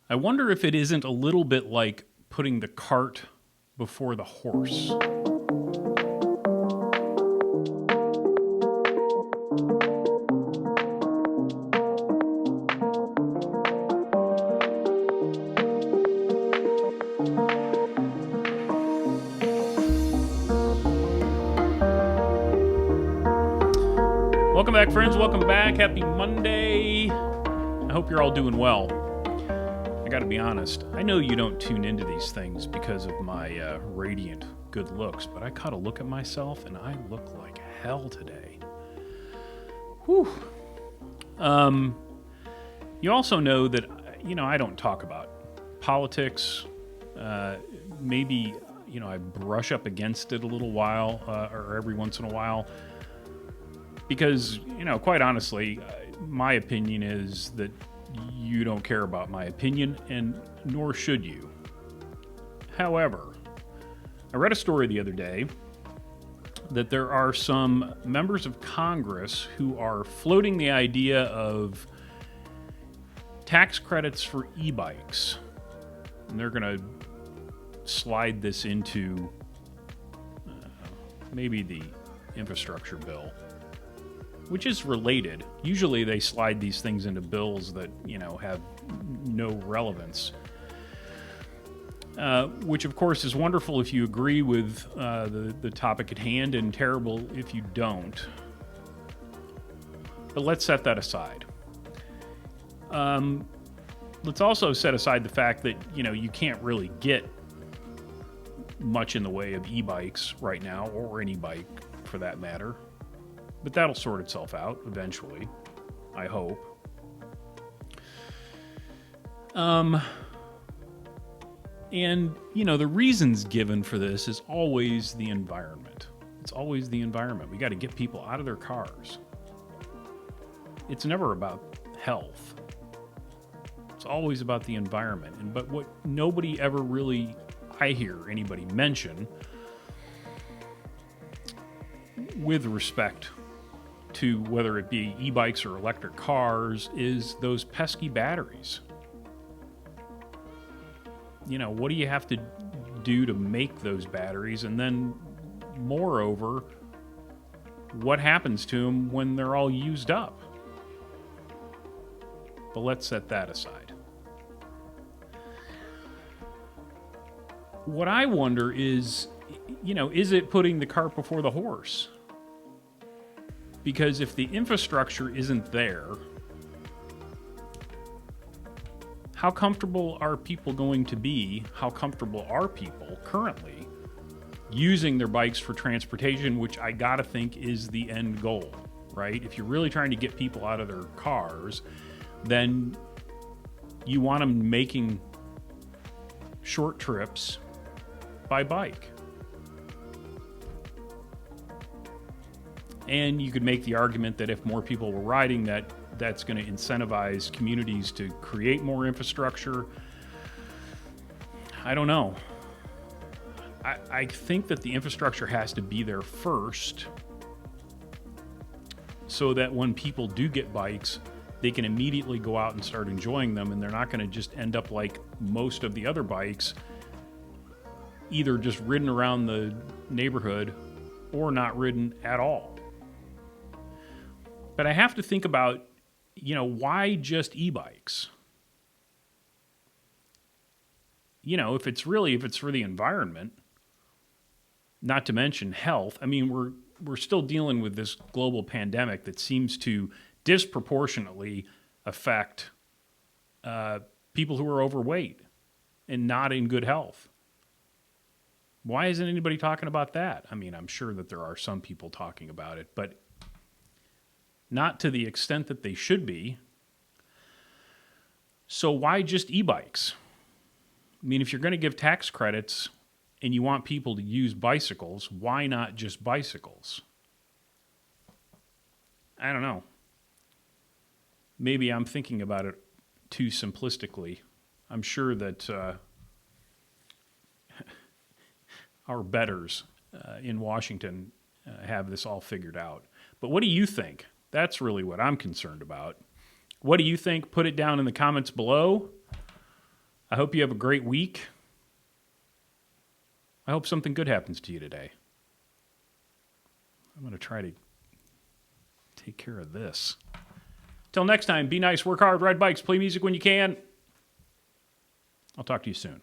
I wonder if it isn't a little bit like putting the cart before the horse. Welcome back, friends. Welcome back. Happy Monday. I hope you're all doing well. I gotta be honest, I know you don't tune into these things because of my radiant good looks, but I caught a look at myself and I look like hell today. Whew. You also know that, I don't talk about politics. Maybe, I brush up against it a little while, or every once in a while. Because, quite honestly, my opinion is that you don't care about my opinion, and nor should you. However, I read a story the other day that there are some members of Congress who are floating the idea of tax credits for e-bikes. And they're going to slide this into maybe the infrastructure bill, which is related. Usually they slide these things into bills that, have no relevance. Which, of course, is wonderful if you agree with the topic at hand and terrible if you don't. But let's set that aside. Let's also set aside the fact that, you can't really get much in the way of e-bikes right now, or any bike for that matter. But that'll sort itself out eventually, I hope. And, the reasons given for this is always the environment. It's always the environment. We got to get people out of their cars. It's never about health. It's always about the environment. But what nobody ever really, I hear anybody mention, with respect to whether it be e-bikes or electric cars, is those pesky batteries. What do you have to do to make those batteries? And then, moreover, what happens to them when they're all used up? But let's set that aside. What I wonder is, is it putting the cart before the horse? Because if the infrastructure isn't there, how comfortable are people going to be? How comfortable are people currently using their bikes for transportation, which I gotta think is the end goal, right? If you're really trying to get people out of their cars, then you want them making short trips by bike. And you could make the argument that if more people were riding, that's going to incentivize communities to create more infrastructure. I don't know. I think that the infrastructure has to be there first so that when people do get bikes, they can immediately go out and start enjoying them, and they're not going to just end up like most of the other bikes, either just ridden around the neighborhood or not ridden at all. But I have to think about, why just e-bikes? If it's for the environment, not to mention health. I mean, we're still dealing with this global pandemic that seems to disproportionately affect people who are overweight and not in good health. Why isn't anybody talking about that? I mean, I'm sure that there are some people talking about it, but not to the extent that they should be. So why just e-bikes? I mean, if you're going to give tax credits and you want people to use bicycles, why not just bicycles? I don't know. Maybe I'm thinking about it too simplistically. I'm sure that our betters in Washington have this all figured out. But what do you think? That's really what I'm concerned about. What do you think? Put it down in the comments below. I hope you have a great week. I hope something good happens to you today. I'm going to try to take care of this. Till next time, be nice, work hard, ride bikes, play music when you can. I'll talk to you soon.